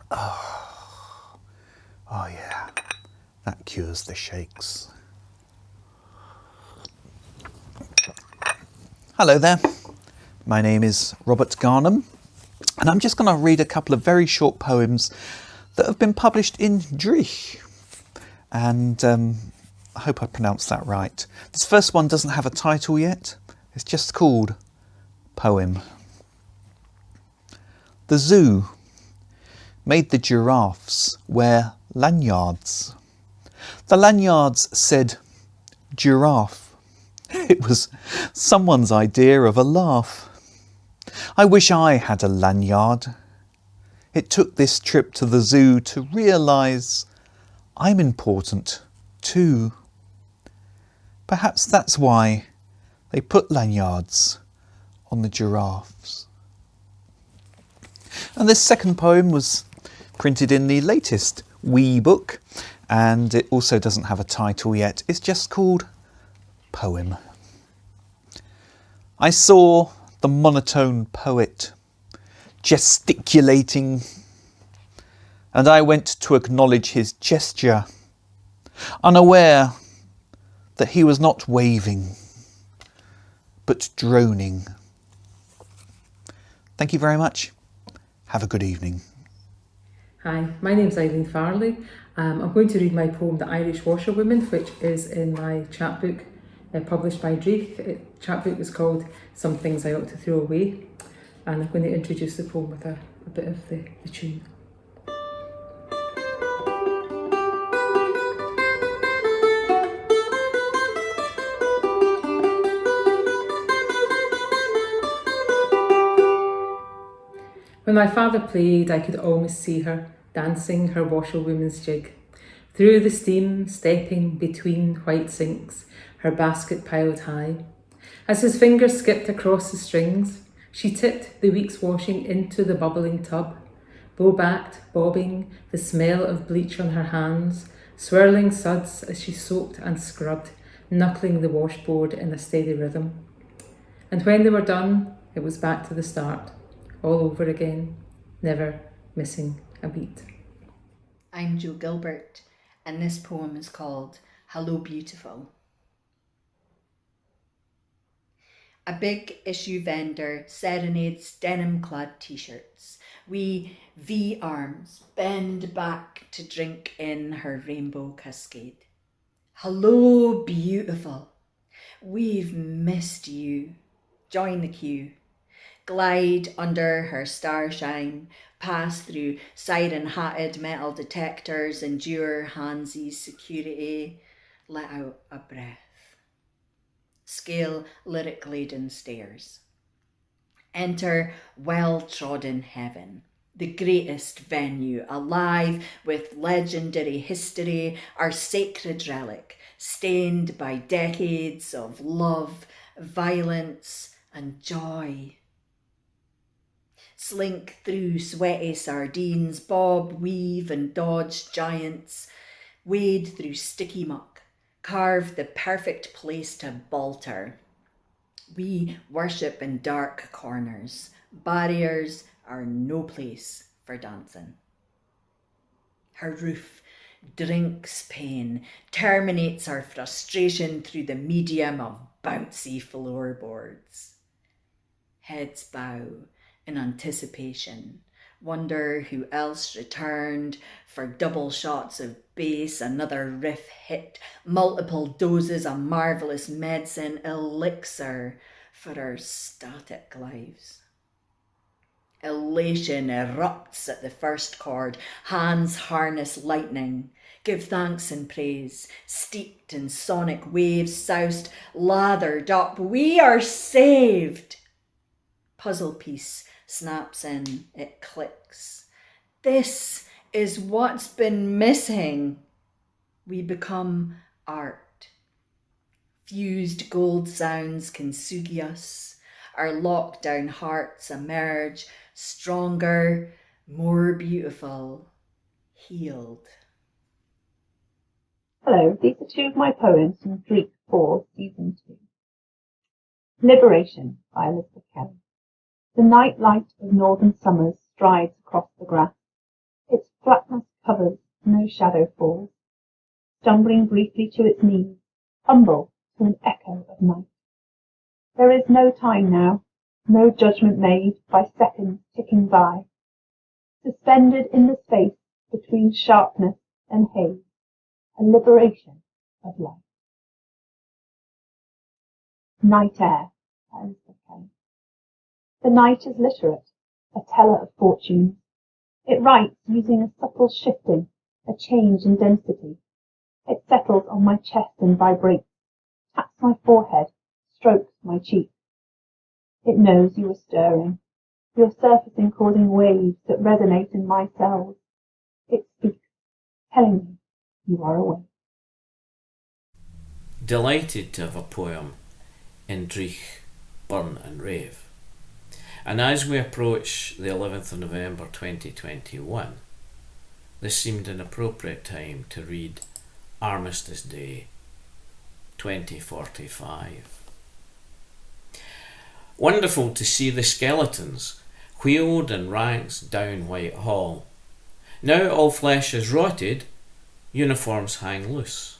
Oh yeah, that cures the shakes. Hello there, my name is Robert Garnham, and I'm just going to read a couple of very short poems that have been published in Dreich, and I hope I pronounced that right. This first one doesn't have a title yet, it's just called Poem. The zoo made the giraffes wear lanyards. The lanyards said giraffe. It was someone's idea of a laugh. I wish I had a lanyard. It took this trip to the zoo to realise I'm important too. Perhaps that's why they put lanyards on the giraffes. And this second poem was printed in the latest wee book, and it also doesn't have a title yet. It's just called Poem. I saw the monotone poet gesticulating, and I went to acknowledge his gesture, unaware that he was not waving, but droning. Thank you very much. Have a good evening. Hi, my name's Eileen Farrelly. I'm going to read my poem, The Irish Washerwoman, which is in my chapbook published by Dreich. The chapbook is called Some Things I Ought to Throw Away, and I'm going to introduce the poem with a bit of the tune. When my father played, I could almost see her dancing her washerwoman's jig. Through the steam, stepping between white sinks, her basket piled high. As his fingers skipped across the strings, she tipped the week's washing into the bubbling tub, bow-backed, bobbing, the smell of bleach on her hands, swirling suds as she soaped and scrubbed, knuckling the washboard in a steady rhythm. And when they were done, it was back to the start, all over again, never missing a beat. I'm Gilbert, and this poem is called Hello Beautiful. A big issue vendor serenades denim-clad t-shirts. We V-arms bend back to drink in her rainbow cascade. Hello beautiful, we've missed you. Join the queue. Glide under her starshine, pass through siren-hatted metal detectors, endure Hansi's security, let out a breath. Scale lyric-laden stairs. Enter well-trodden heaven, the greatest venue, alive with legendary history, our sacred relic, stained by decades of love, violence, and joy. Slink through sweaty sardines, bob, weave, and dodge giants, wade through sticky muck, carve the perfect place to balter. We worship in dark corners. Barriers are no place for dancing. Her roof drinks pain, terminates our frustration through the medium of bouncy floorboards. Heads bow in anticipation, wonder who else returned for double shots of bass, another riff hit, multiple doses of marvellous medicine, elixir for our static lives. Elation erupts at the first chord, hands harness lightning, give thanks and praise, steeped in sonic waves, soused, lathered up, we are saved. Puzzle piece snaps in, it clicks. This is what's been missing. We become art. Fused gold sounds kintsugi us. Our lockdown hearts emerge, stronger, more beautiful, healed. Hello, these are two of my poems from Dreich 4, Season 2. Liberation by Elisabeth. The night light of northern summers strides across the grass. Its flatness covers, no shadow falls, stumbling briefly to its knees, humble to an echo of night. There is no time now, no judgment made by seconds ticking by, suspended in the space between sharpness and haze, a liberation of life. Night Air, by Elisabeth. The night is literate, a teller of fortunes. It writes using a subtle shifting, a change in density. It settles on my chest and vibrates, taps my forehead, strokes my cheek. It knows you are stirring, your surfacing causing waves that resonate in my cells. It speaks, telling me you are awake. Delighted to have a poem in Dreich, Burn and Rave. And as we approach the 11th of November 2021, this seemed an appropriate time to read Armistice Day 2045. Wonderful to see the skeletons wheeled in ranks down Whitehall. Now all flesh is rotted, uniforms hang loose.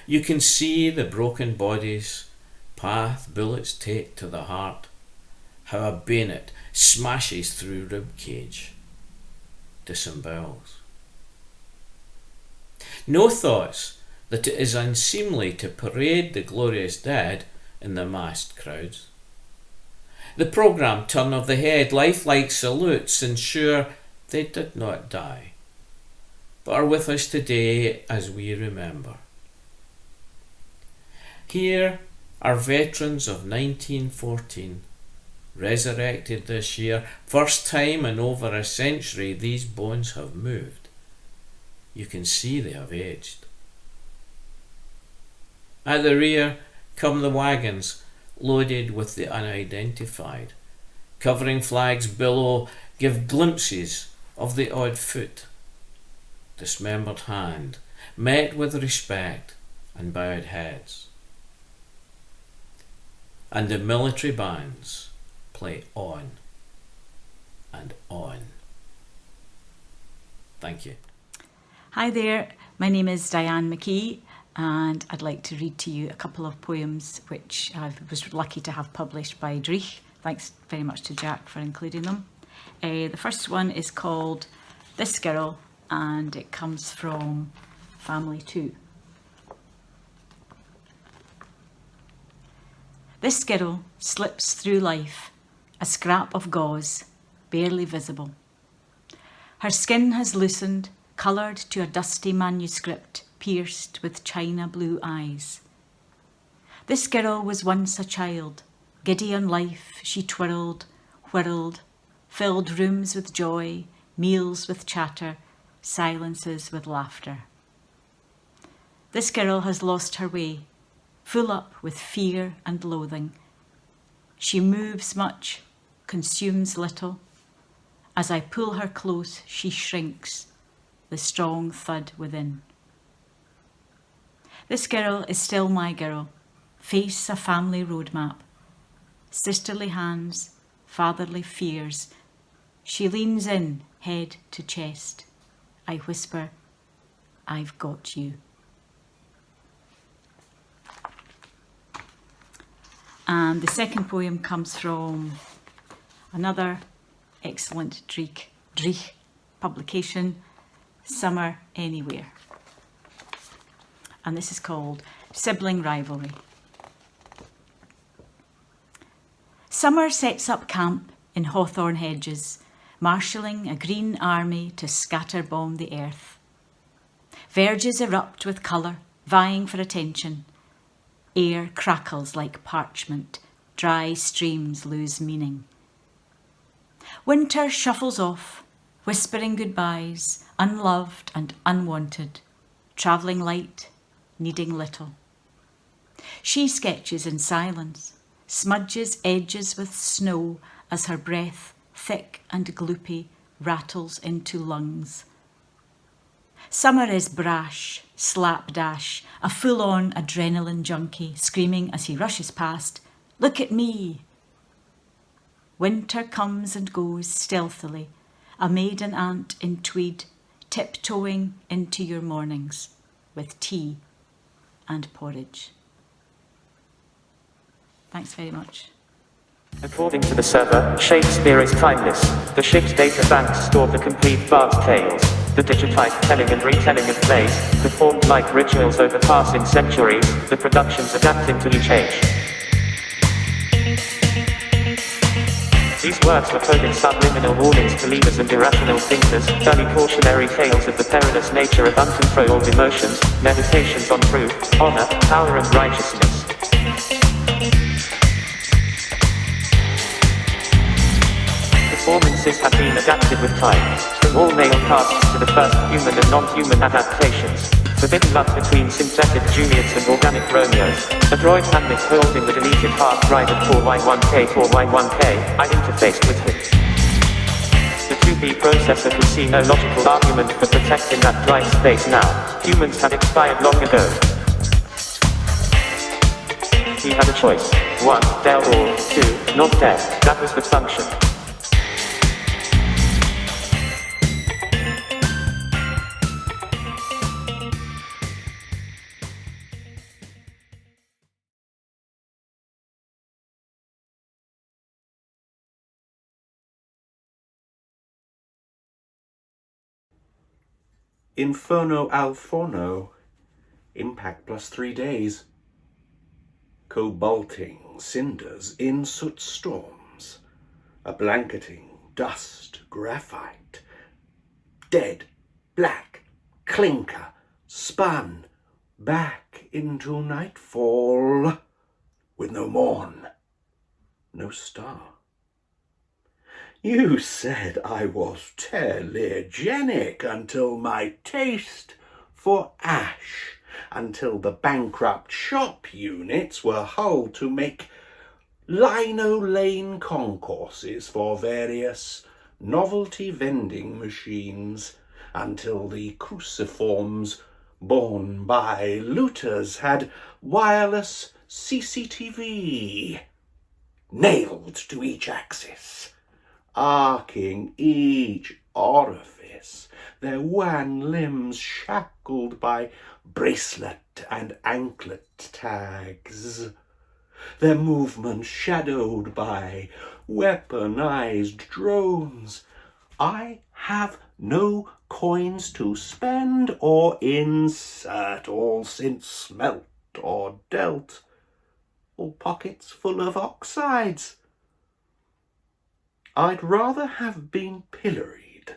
You can see the broken bodies, path bullets take to the heart, how a bayonet smashes through ribcage, disembowels. No thoughts that it is unseemly to parade the glorious dead in the massed crowds. The programme turn of the head, lifelike salutes ensure they did not die, but are with us today as we remember. Here are veterans of 1914, resurrected this year, first time in over a century these bones have moved. You can see they have aged. At the rear come the wagons, loaded with the unidentified. Covering flags below give glimpses of the odd foot, dismembered hand, met with respect and bowed heads. And the military bands play on and on. Thank you. Hi there, my name is Diane McKee and I'd like to read to you a couple of poems which I was lucky to have published by Dreich. Thanks very much to Jack for including them. The first one is called This Girl and it comes from Family 2. This girl slips through life, a scrap of gauze, barely visible. Her skin has loosened, coloured to a dusty manuscript pierced with china blue eyes. This girl was once a child, giddy on life, she twirled, whirled, filled rooms with joy, meals with chatter, silences with laughter. This girl has lost her way, full up with fear and loathing. She moves much, consumes little. As I pull her close, she shrinks, the strong thud within. This girl is still my girl, face a family roadmap. Sisterly hands, fatherly fears. She leans in, head to chest. I whisper, I've got you. And the second poem comes from another excellent Dreich publication, Summer Anywhere. And this is called Sibling Rivalry. Summer sets up camp in hawthorn hedges, marshalling a green army to scatter-bomb the earth. Verges erupt with colour, vying for attention. Air crackles like parchment, dry streams lose meaning. Winter shuffles off, whispering goodbyes, unloved and unwanted, travelling light, needing little. She sketches in silence, smudges edges with snow as her breath, thick and gloopy, rattles into lungs. Summer is brash, slapdash, a full-on adrenaline junkie, screaming as he rushes past, "Look at me!" Winter comes and goes stealthily, a maiden aunt in tweed, tiptoeing into your mornings with tea and porridge. Thanks very much. According to the server, Shakespeare is timeless. The ship's data banks store the complete vast tales. The digitized telling and retelling of plays, performed like rituals over passing centuries, the productions adapting to each age. These works were coded subliminal warnings to leaders and irrational thinkers, early cautionary tales of the perilous nature of uncontrolled emotions, meditations on truth, honor, power and righteousness. Performances have been adapted with time, from all male casts to the first human and non-human adaptations. Forbidden love between synthetic Juliets and organic Romeos. A droid Hamlet holding the deleted heart drive at 4Y1K 4Y1K. I interfaced with him. The 2B processor could see no logical argument for protecting that drive space now. Humans had expired long ago. He had a choice. 1. Dead or 2. Not dead. That was the function. Inferno al forno. Impact plus 3 days. Cobalting cinders in soot storms. A blanketing dust graphite. Dead black clinker spun back into nightfall. With no morn, no star. You said I was telegenic until my taste for ash, until the bankrupt shop units were hulled to make lino-lane concourses for various novelty vending machines, until the cruciforms borne by looters had wireless CCTV nailed to each axis, arcing each orifice, their wan limbs shackled by bracelet and anklet tags, their movements shadowed by weaponized drones. I have no coins to spend or insert, all since smelt or dealt, all pockets full of oxides. I'd rather have been pilloried,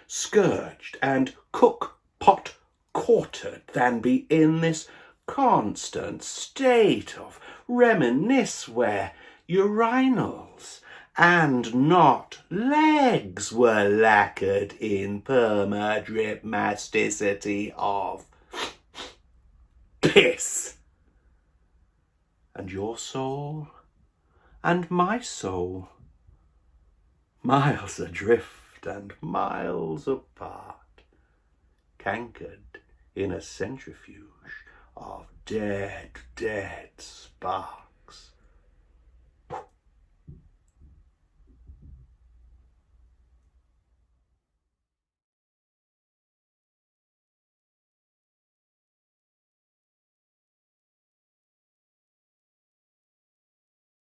scourged, and cook-pot quartered than be in this constant state of reminisce where urinals and not legs were lacquered in perma-drip masticity of piss. And your soul and my soul, miles adrift and miles apart, cankered in a centrifuge of dead sparks.